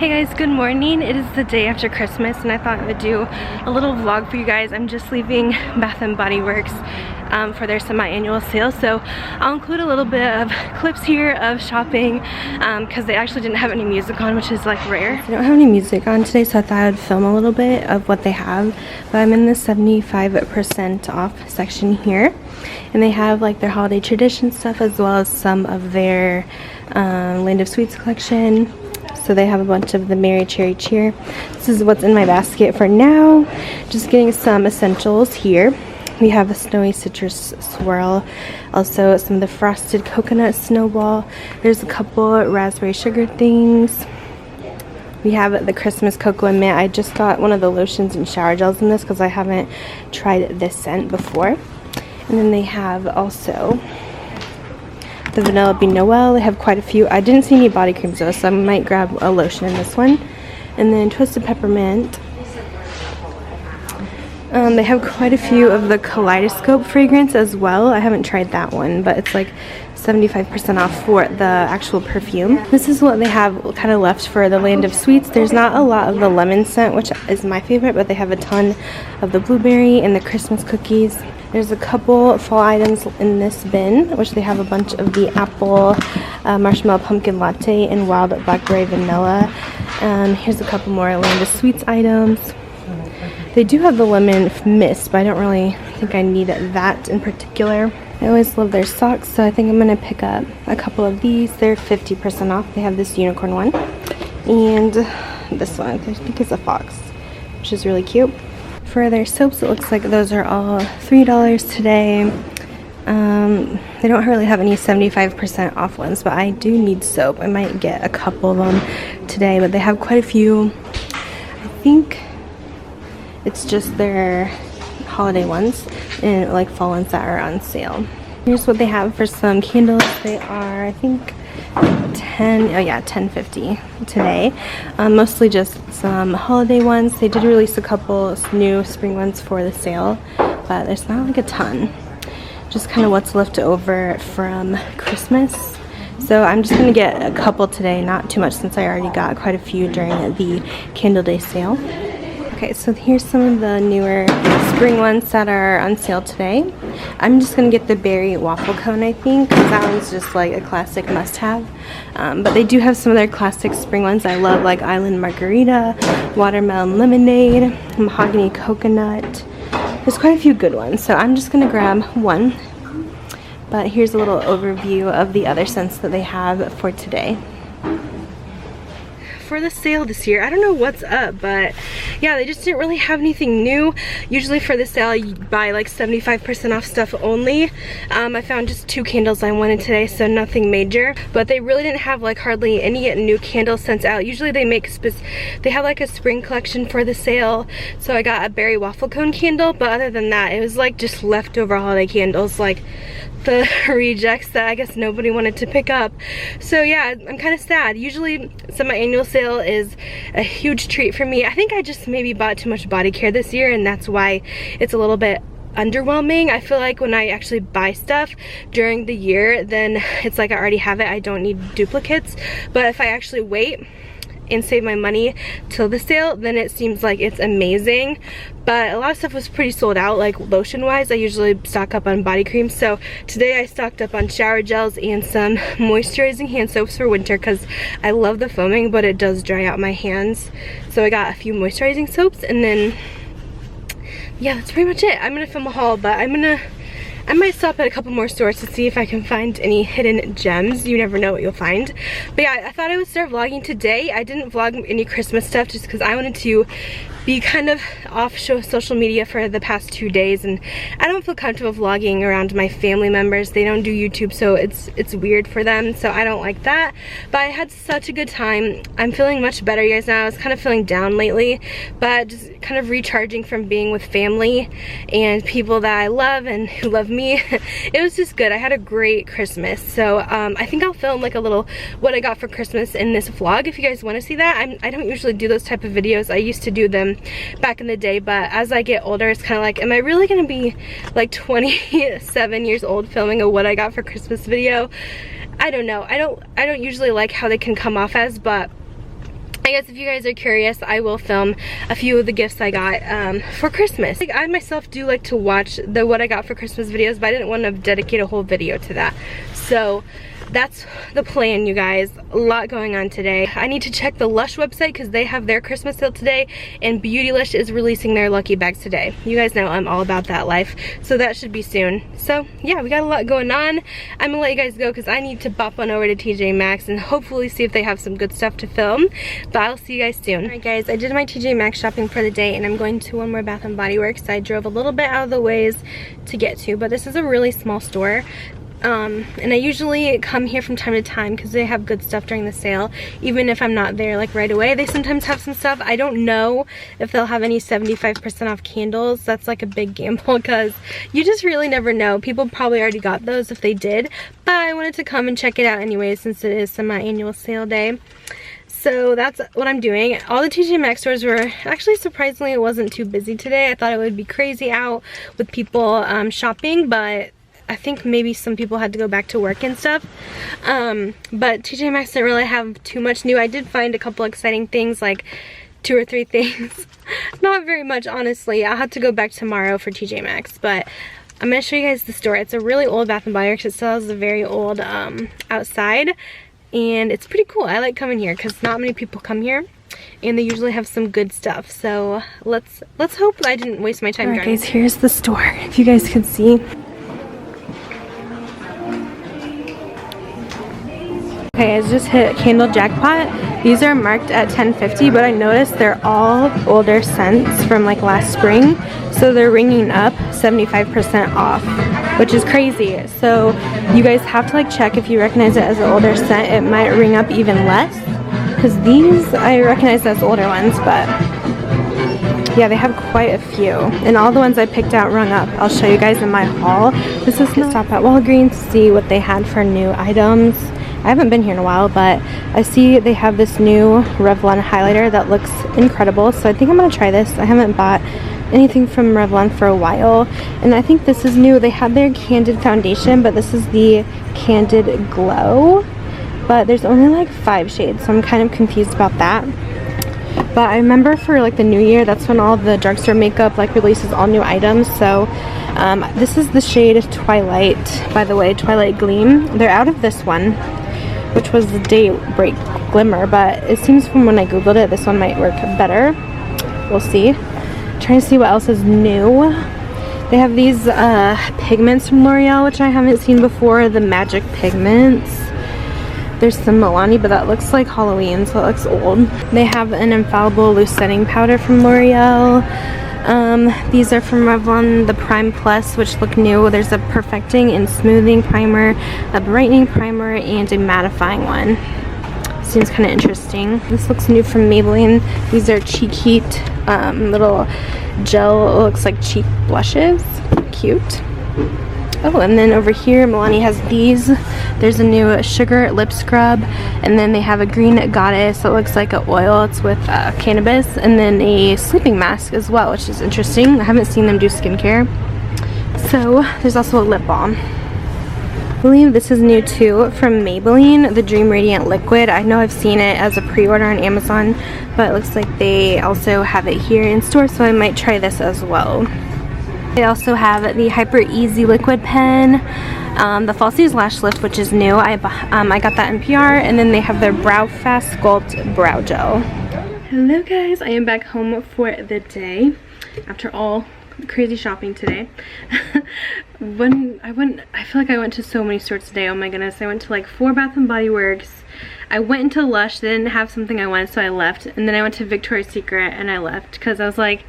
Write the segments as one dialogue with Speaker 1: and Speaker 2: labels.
Speaker 1: Hey guys, good morning. It is the day after Christmas and I thought I would do a little vlog for you guys. I'm just leaving Bath & Body Works for their semi-annual sale, so I'll include a little bit of clips here of shopping because they actually didn't have any music on, which is like rare. They don't have any music on today, so I thought I would film a little bit of what they have, but I'm in the 75% off section here, and they have like their holiday tradition stuff as well as some of their Land of Sweets collection. So they have a bunch of the Merry Cherry Cheer. This is what's in my basket for now. Just getting some essentials here. We have a Snowy Citrus Swirl. Also some of the Frosted Coconut Snowball. There's a couple raspberry sugar things. We have the Christmas Cocoa and Mint. I just got one of the lotions and shower gels in this because I haven't tried this scent before. And then they have also the Vanilla Bean Noel. They have quite a few. I didn't see any body creams though, so I might grab a lotion in this one. And then Twisted Peppermint. They have quite a few of the Kaleidoscope fragrance as well. I haven't tried that one, but it's like 75% off for the actual perfume. This is what they have kind of left for the Land of Sweets. There's not a lot of the lemon scent, which is my favorite, but they have a ton of the blueberry and the Christmas cookies. There's a couple fall items in this bin, which they have a bunch of the apple, marshmallow pumpkin latte, and wild blackberry vanilla. Here's a couple more Land of Sweets items. They do have the lemon mist, but I don't really think I need that in particular. I always love their socks, so I think I'm going to pick up a couple of these. They're 50% off. They have this unicorn one and this one. I think it's a fox, which is really cute. For their soaps, it looks like those are all $3 today. They don't really have any 75% off ones, but I do need soap. I might get a couple of them today, but they have quite a few. I think it's just their holiday ones and like fall ones that are on sale. Here's what they have for some candles. They are, I think, $10.50 today. Mostly just some holiday ones. They did release a couple new spring ones for the sale, but there's not like a ton. Just kind of what's left over from Christmas. So I'm just gonna get a couple today, not too much since I already got quite a few during the Candle Day sale. Okay, so here's some of the newer spring ones that are on sale today. I'm just going to get the berry waffle cone, I think, because that one's just like a classic must-have. But they do have some of their classic spring ones I love, like Island Margarita, Watermelon Lemonade, Mahogany Coconut. There's quite a few good ones, so I'm just going to grab one. But here's a little overview of the other scents that they have for today. For the sale this year, I don't know what's up, but yeah, they just didn't really have anything new. Usually for the sale you buy like 75% off stuff only. I found just 2 candles I wanted today, so nothing major, but they really didn't have like hardly any new candle scents out. Usually they make they have like a spring collection for the sale, so I got a berry waffle cone candle, but other than that it was like just leftover holiday candles, like the rejects that I guess nobody wanted to pick up. So yeah, I'm kind of sad. Usually semi-annual sale is a huge treat for me. I think I just maybe bought too much body care this year, and that's why it's a little bit underwhelming. I feel like when I actually buy stuff during the year, then it's like I already have it. I don't need duplicates. But if I actually wait and save my money till the sale, then it seems like it's amazing. But a lot of stuff was pretty sold out, like lotion wise. I usually stock up on body cream, so today I stocked up on shower gels and some moisturizing hand soaps for winter because I love the foaming, but it does dry out my hands. So I got a few moisturizing soaps, and then yeah, that's pretty much it. I'm gonna film a haul, but I might stop at a couple more stores to see if I can find any hidden gems. You never know what you'll find. But yeah, I thought I would start vlogging today. I didn't vlog any Christmas stuff just because I wanted to be kind of off social media for the past 2 days, and I don't feel comfortable vlogging around my family members. They don't do YouTube, so it's weird for them, so I don't like that. But I had such a good time. I'm feeling much better, you guys. Now I was kind of feeling down lately, but just kind of recharging from being with family and people that I love and who love me. It was just good. I had a great Christmas, so I think I'll film like a little what I got for Christmas in this vlog if you guys want to see that. I don't usually do those type of videos. I used to do them back in the day, but as I get older, it's kind of like, am I really gonna be like 27 years old filming a what I got for Christmas video? I don't know. I don't usually like how they can come off as, but I guess if you guys are curious, I will film a few of the gifts I got for Christmas. Like, I myself do like to watch the what I got for Christmas videos, but I didn't want to dedicate a whole video to that. So that's the plan, you guys. A lot going on today. I need to check the Lush website because they have their Christmas sale today, and Beautylish is releasing their lucky bags today. You guys know I'm all about that life, so that should be soon. So yeah, we got a lot going on. I'm gonna let you guys go because I need to bop on over to TJ Maxx and hopefully see if they have some good stuff to film, but I'll see you guys soon. Alright guys, I did my TJ Maxx shopping for the day, and I'm going to one more Bath & Body Works. I drove a little bit out of the ways to get to, but this is a really small store. And I usually come here from time to time because they have good stuff during the sale. Even if I'm not there like right away, they sometimes have some stuff. I don't know if they'll have any 75% off candles. That's like a big gamble because you just really never know. People probably already got those if they did, but I wanted to come and check it out anyway since it is semi-annual sale day. So that's what I'm doing. All the TJ Maxx stores were, actually surprisingly it wasn't too busy today. I thought it would be crazy out with people shopping, but I think maybe some people had to go back to work and stuff. But TJ Maxx didn't really have too much new. I did find a couple exciting things, like 2 or 3 things. Not very much, honestly. I'll have to go back tomorrow for TJ Maxx, but I'm gonna show you guys the store. It's a really old Bath & Body Works. It still has a very old outside, and it's pretty cool. I like coming here because not many people come here, and they usually have some good stuff. So let's hope I didn't waste my time. Alright guys, here's the store. If you guys can see. Okay, I just hit candle jackpot. These are marked at $10.50, but I noticed they're all older scents from like last spring, so they're ringing up 75% off, which is crazy. So you guys have to like check if you recognize it as an older scent. It might ring up even less because these I recognize as older ones, but yeah, they have quite a few, and all the ones I picked out rung up. I'll show you guys in my haul. This is to stop at Walgreens to see what they had for new items. I haven't been here in a while, but I see they have this new Revlon highlighter that looks incredible, so I think I'm gonna try this. I haven't bought anything from Revlon for a while, and I think this is new. They had their Candid foundation, but this is the Candid Glow, but there's only like 5 shades, so I'm kind of confused about that. But I remember for like the new year, that's when all the drugstore makeup like releases all new items. So this is the shade Twilight, by the way, Twilight Gleam. They're out of this one, which was the Daybreak Glimmer, but it seems from when I googled it, this one might work better. We'll see. Trying to see what else is new. They have these pigments from L'Oreal, which I haven't seen before, the Magic Pigments. There's some Milani, but that looks like Halloween, so it looks old. They have an Infallible Loose Setting Powder from L'Oreal. These are from Revlon, the Prime Plus, which look new. There's a Perfecting and Smoothing Primer, a Brightening Primer, and a Mattifying one. Seems kind of interesting. This looks new from Maybelline. These are Cheek Heat little gel, it looks like cheek blushes. Cute. Oh, and then over here, Milani has these. There's a new Sugar Lip Scrub, and then they have a Green Goddess. It looks like an oil. It's with cannabis, and then a sleeping mask as well, which is interesting. I haven't seen them do skincare. So there's also a lip balm. I believe this is new too from Maybelline, the Dream Radiant Liquid. I know I've seen it as a pre-order on Amazon, but it looks like they also have it here in store, so I might try this as well. They also have the Hyper Easy Liquid Pen, the Falsies Lash Lift, which is new. I got that in PR, and then they have their Brow Fast Sculpt Brow Gel. Hello guys, I am back home for the day after all crazy shopping today. I feel like I went to so many stores today. Oh my goodness, I went to like 4 Bath & Body Works. I went into Lush, they didn't have something I wanted, so I left. And then I went to Victoria's Secret and I left because I was like,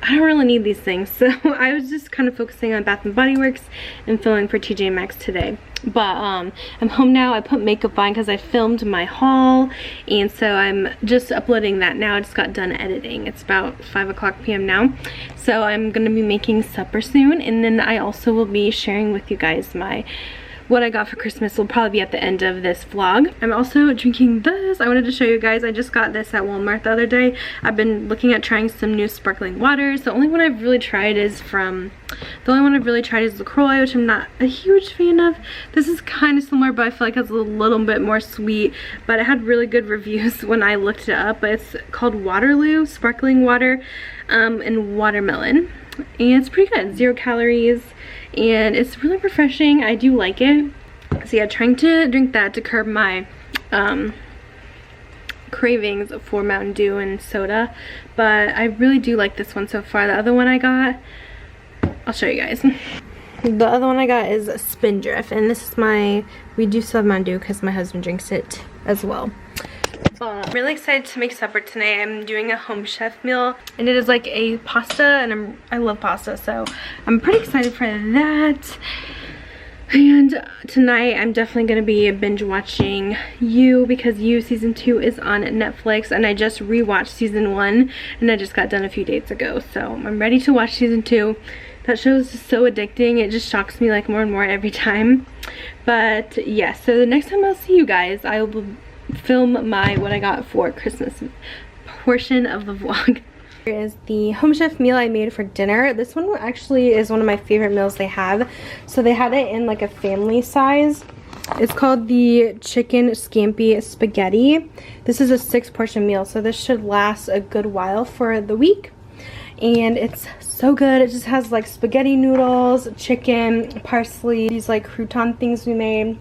Speaker 1: I don't really need these things. So I was just kind of focusing on Bath & Body Works and filming for TJ Maxx today. But I'm home now. I put makeup on because I filmed my haul, and so I'm just uploading that now. I just got done editing. It's about 5:00 p.m. now. So I'm going to be making supper soon, and then I also will be sharing with you guys my what I got for Christmas will probably be at the end of this vlog. I'm also drinking this. I wanted to show you guys. I just got this at Walmart the other day. I've been looking at trying some new sparkling waters. The only one I've really tried is LaCroix, which I'm not a huge fan of. This is kind of similar, but I feel like it's a little bit more sweet, but it had really good reviews when I looked it up. But it's called Waterloo sparkling water and watermelon, and it's pretty good. 0 calories, and it's really refreshing. I do like it. So yeah, trying to drink that to curb my cravings for Mountain Dew and soda, but I really do like this one so far. The other one I got, I'll show you guys. The other one I got is Spindrift, and this is we do still have Mountain Dew because my husband drinks it as well. But I'm really excited to make supper tonight. I'm doing a home chef meal, and it is like a pasta, and I love pasta, so I'm pretty excited for that. And tonight I'm definitely going to be binge watching You, because You season 2 is on Netflix, and I just rewatched season 1, and I just got done a few days ago, so I'm ready to watch season 2. That show is so addicting. It just shocks me like more and more every time. But yeah, so the next time I'll see you guys, I will film my what I got for Christmas portion of the vlog. Here is the home chef meal I made for dinner. This one actually is one of my favorite meals they have. So they had it in like a family size. It's called the chicken scampi spaghetti. This is a 6-portion meal, so this should last a good while for the week. And it's so good. It just has like spaghetti noodles, chicken, parsley, these like crouton things we made.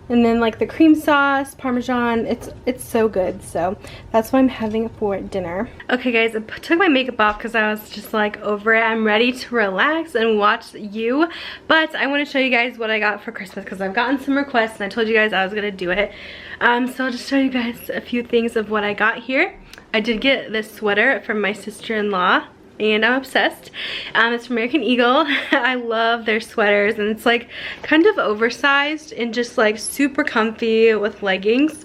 Speaker 1: And then like the cream sauce, Parmesan. It's so good. So that's what I'm having for dinner. Okay guys, I took my makeup off because I was just like over it. I'm ready to relax and watch You. But I want to show you guys what I got for Christmas because I've gotten some requests and I told you guys I was going to do it. So I'll just show you guys a few things of what I got here. I did get this sweater from my sister-in-law, and I'm obsessed. It's from American Eagle. I love their sweaters, and it's like kind of oversized and just like super comfy with leggings.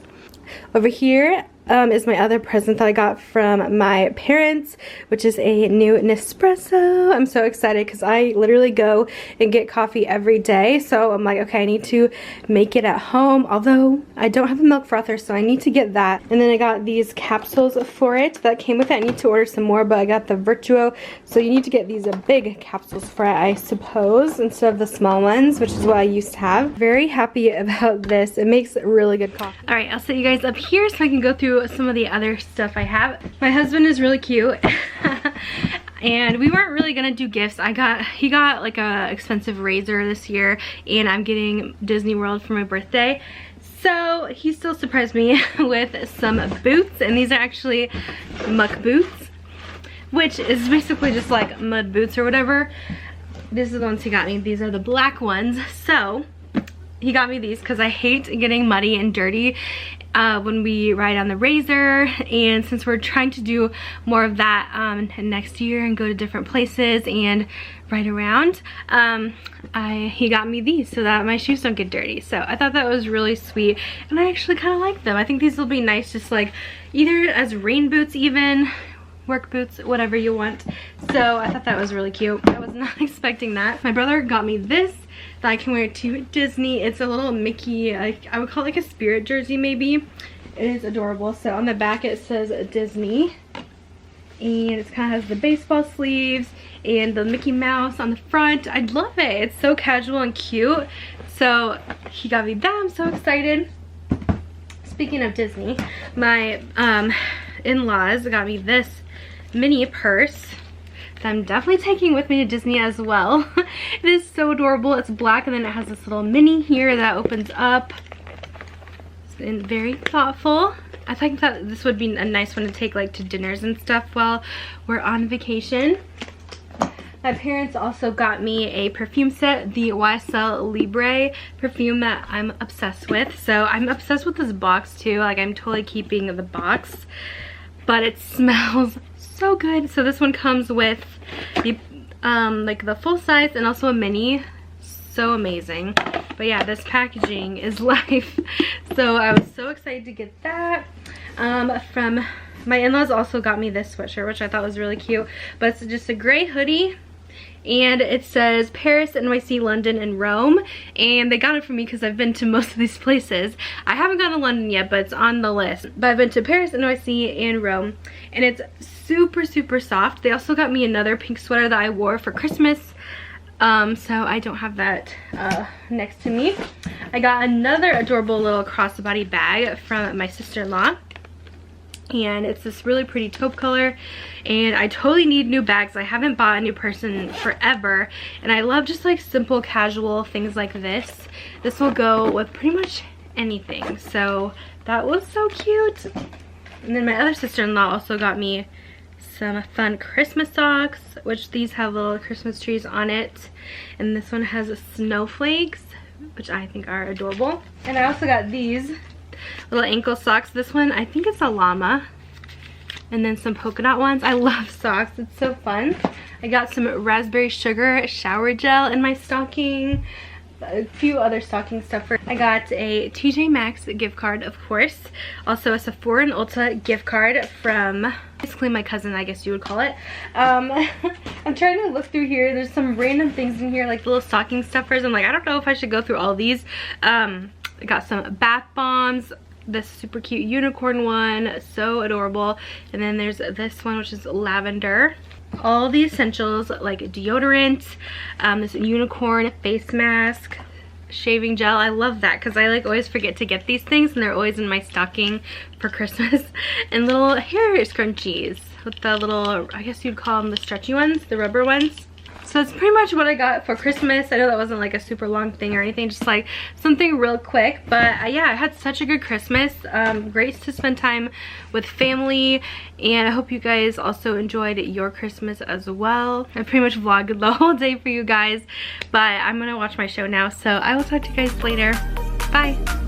Speaker 1: Over here is my other present that I got from my parents, which is a new Nespresso. I'm so excited because I literally go and get coffee every day, so I'm like, okay, I need to make it at home, although I don't have a milk frother, so I need to get that. And then I got these capsules for it that came with it. I need to order some more, but I got the Virtuo, so you need to get these big capsules for it, I suppose, instead of the small ones, which is what I used to have. Very happy about this. It makes really good coffee. All right, I'll set you guys up here so I can go through some of the other stuff I have. My husband is really cute. And we weren't really gonna do gifts. He got like a expensive razor this year, and I'm getting Disney World for my birthday. So he still surprised me with some boots, and these are actually muck boots, which is basically just like mud boots or whatever. This is the ones he got me. These are the black ones. So he got me these because I hate getting muddy and dirty when we ride on the razor, and since we're trying to do more of that next year and go to different places and ride around, he got me these so that my shoes don't get dirty. So I thought that was really sweet, and I actually kind of like them. I think these will be nice just like either as rain boots, even work boots, whatever you want. So I thought that was really cute. I was not expecting that. My brother got me this that I can wear to Disney. It's a little Mickey, I would call it like a spirit jersey maybe. It is adorable. So on the back it says Disney, and it kind of has the baseball sleeves and the Mickey Mouse on the front. I love it. It's so casual and cute. So he got me that. I'm so excited. Speaking of Disney, my in-laws got me this mini purse that I'm definitely taking with me to Disney as well. It is so adorable. It's black, and then it has this little mini here that opens up. And very thoughtful. I think that this would be a nice one to take like to dinners and stuff while we're on vacation. My parents also got me a perfume set, the YSL Libre perfume that I'm obsessed with. So I'm obsessed with this box too. Like I'm totally keeping the box, but it smells so good. So this one comes with the like the full size and also a mini. So amazing. But yeah, this packaging is life. So I was so excited to get that. From my in-laws also got me this sweatshirt, which I thought was really cute, but it's just a gray hoodie, and it says Paris, NYC, London, and Rome, and they got it for me because I've been to most of these places. I haven't gone to London yet, but it's on the list. But I've been to Paris, NYC, and Rome, and it's super, super soft. They also got me another pink sweater that I wore for Christmas, so I don't have that next to me. I got another adorable little crossbody bag from my sister-in-law, and it's this really pretty taupe color, and I totally need new bags. I haven't bought a new purse in forever, and I love just like simple casual things like this. This will go with pretty much anything, so that was so cute. And then my other sister-in-law also got me some fun Christmas socks, which these have little Christmas trees on it, and this one has snowflakes, which I think are adorable. And I also got these little ankle socks. This one, I think it's a llama, and then some polka dot ones. I love socks, it's so fun. I got some raspberry sugar shower gel in my stocking, a few other stocking stuffer. I got a TJ Maxx gift card, of course, also a Sephora and Ulta gift card from basically my cousin, I guess you would call it. I'm trying to look through here. There's some random things in here, like little stocking stuffers. I'm like, I don't know if I should go through all these. I got some bath bombs, this super cute unicorn one, so adorable, and then there's this one which is lavender. All the essentials like deodorant, this unicorn face mask, shaving gel. I love that because I like always forget to get these things, and they're always in my stocking for Christmas. And little hair scrunchies with the little, I guess you'd call them the stretchy ones, the rubber ones. So that's pretty much what I got for Christmas. I know that wasn't like a super long thing or anything, just like something real quick. But yeah, I had such a good Christmas. Great to spend time with family, and I hope you guys also enjoyed your Christmas as well. I pretty much vlogged the whole day for you guys, but I'm gonna watch my show now, so I will talk to you guys later. Bye.